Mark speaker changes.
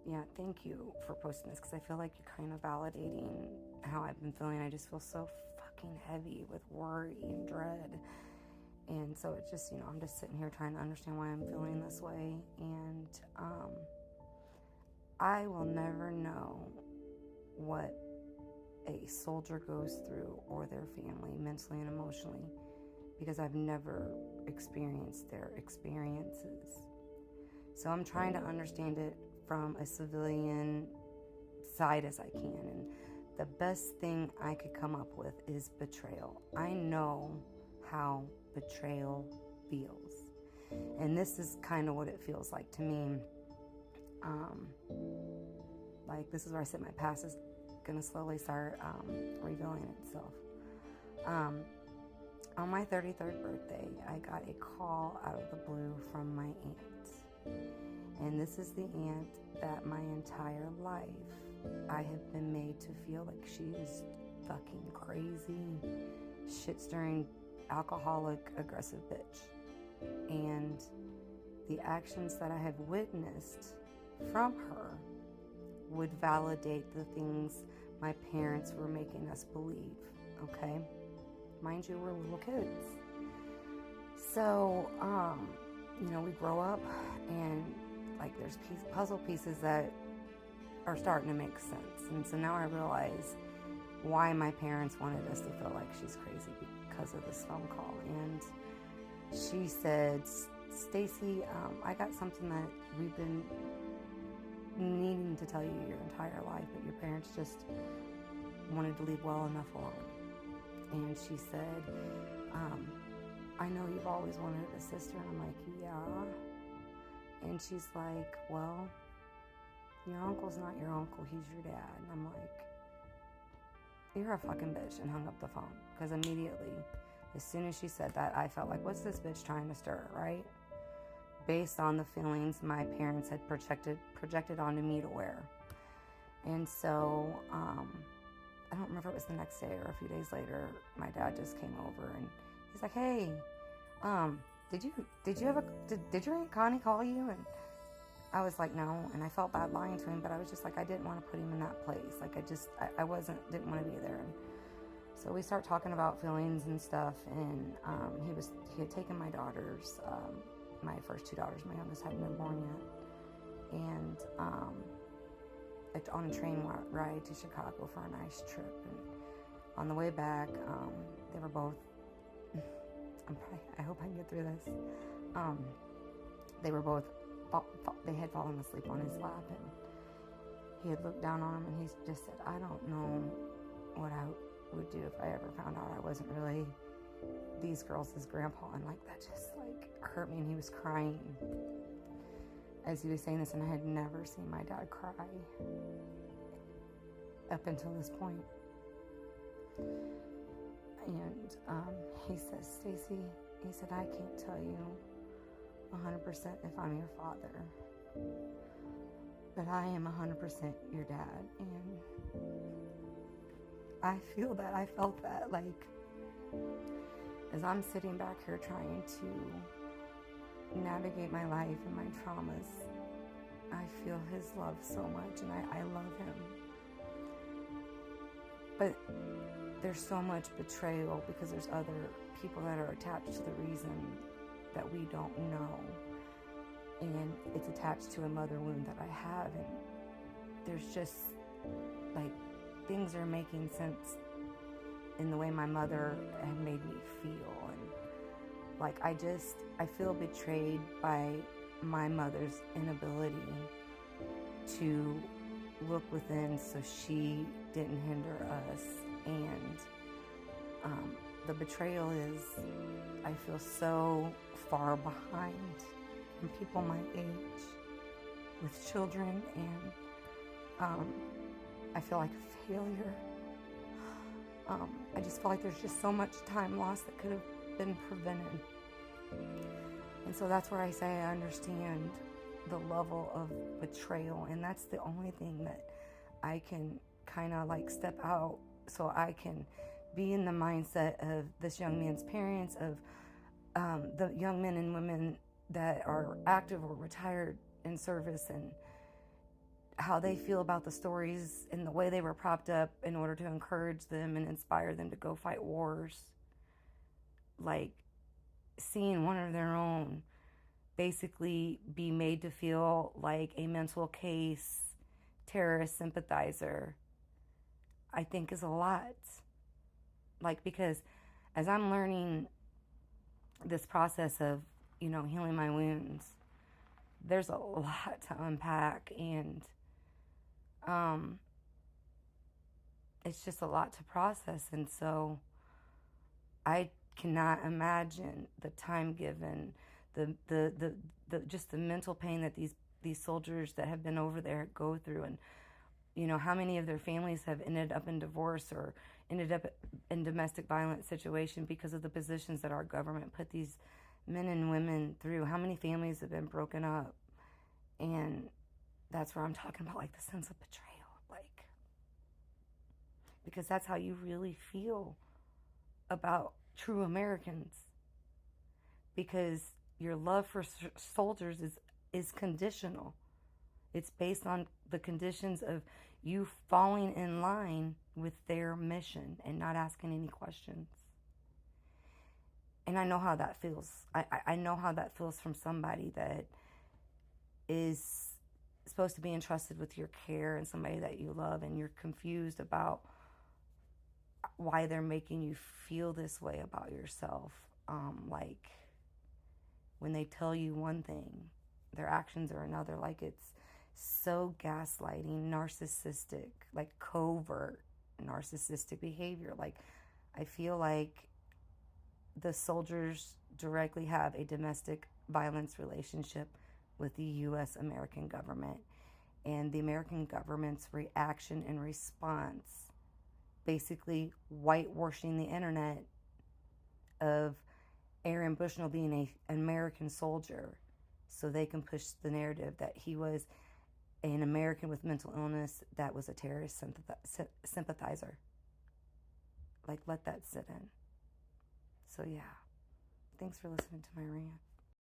Speaker 1: yeah, thank you for posting this because I feel like you're kind of validating how I've been feeling. I just feel so fucking heavy with worry and dread. And so it's just, I'm just sitting here trying to understand why I'm feeling this way. And I will never know what a soldier goes through or their family mentally and emotionally because I've never experienced their experiences. So I'm trying to understand it from a civilian side as I can. And the best thing I could come up with is betrayal. I know how betrayal feels. And this is kind of what it feels like to me. Like this is where I said my past is going to slowly start revealing itself. On my 33rd birthday, I got a call out of the blue from my aunt. And this is the aunt that my entire life I have been made to feel like she is fucking crazy, shit-stirring, alcoholic, aggressive bitch. And the actions that I have witnessed from her would validate the things my parents were making us believe, okay? Mind you, we're little kids. So, we grow up and like there's puzzle pieces that are starting to make sense. And so now I realize why my parents wanted us to feel like she's crazy because of this phone call. And she said, Stacy, I got something that we've been needing to tell you your entire life, but your parents just wanted to leave well enough alone. And she said, I know you've always wanted a sister. And I'm like, yeah. And she's like, well, your uncle's not your uncle, he's your dad. And I'm like, you're a fucking bitch, and hung up the phone. Because immediately, as soon as she said that, I felt like, what's this bitch trying to stir, right? Based on the feelings my parents had projected onto me to wear. And so, I don't remember if it was the next day or a few days later, my dad just came over and he's like, hey, did your Aunt Connie call you? And I was like, no. And I felt bad lying to him, but I was just like, I didn't want to put him in that place. Like didn't want to be there. And so we start talking about feelings and stuff. And, he had taken my daughters, my first two daughters, my youngest hadn't been born yet. And, on a train ride to Chicago for a nice trip. And on the way back, they were both, I hope I can get through this. They were both, they had fallen asleep on his lap, and he had looked down on him, and he just said, I don't know what I would do if I ever found out I wasn't really these girls' grandpa. And like that just like hurt me, and he was crying as he was saying this, and I had never seen my dad cry up until this point. And he says, Stacy, he said, I can't tell you 100% if I'm your father, but I am 100% your dad. And I felt that, like, as I'm sitting back here trying to navigate my life and my traumas, I feel his love so much, and I love him. But there's so much betrayal because there's other people that are attached to the reason that we don't know. And it's attached to a mother wound that I have. And there's just, like, things are making sense in the way my mother had made me feel. And, like, I feel betrayed by my mother's inability to look within so she didn't hinder us. And the betrayal is, I feel so far behind from people my age with children, and I feel like a failure. I just feel like there's just so much time lost that could have been prevented. And so that's where I say I understand the level of betrayal, and that's the only thing that I can kind of like step out so I can be in the mindset of this young man's parents, of the young men and women that are active or retired in service, and how they feel about the stories and the way they were propped up in order to encourage them and inspire them to go fight wars. Like seeing one of their own basically be made to feel like a mental case terrorist sympathizer, I think is a lot. Like, because as I'm learning this process of, healing my wounds, there's a lot to unpack, and it's just a lot to process. And so I cannot imagine the time given, the just the mental pain that these soldiers that have been over there go through, and how many of their families have ended up in divorce or ended up in domestic violence situation because of the positions that our government put these men and women through. How many families have been broken up? And that's where I'm talking about, like, the sense of betrayal, like, because that's how you really feel about true Americans, because your love for soldiers is conditional. It's based on the conditions of you falling in line with their mission and not asking any questions. And I know how that feels. I know how that feels from somebody that is supposed to be entrusted with your care and somebody that you love, and you're confused about why they're making you feel this way about yourself. Like, when they tell you one thing, their actions are another. Like, it's so gaslighting, narcissistic, like covert narcissistic behavior. Like, I feel like the soldiers directly have a domestic violence relationship with the U.S. American government, and the American government's reaction and response, basically whitewashing the internet of Aaron Bushnell being an American soldier, so they can push the narrative that he was an American with mental illness that was a terrorist sympathizer. Like, let that sit in. So yeah, thanks for listening to my rant.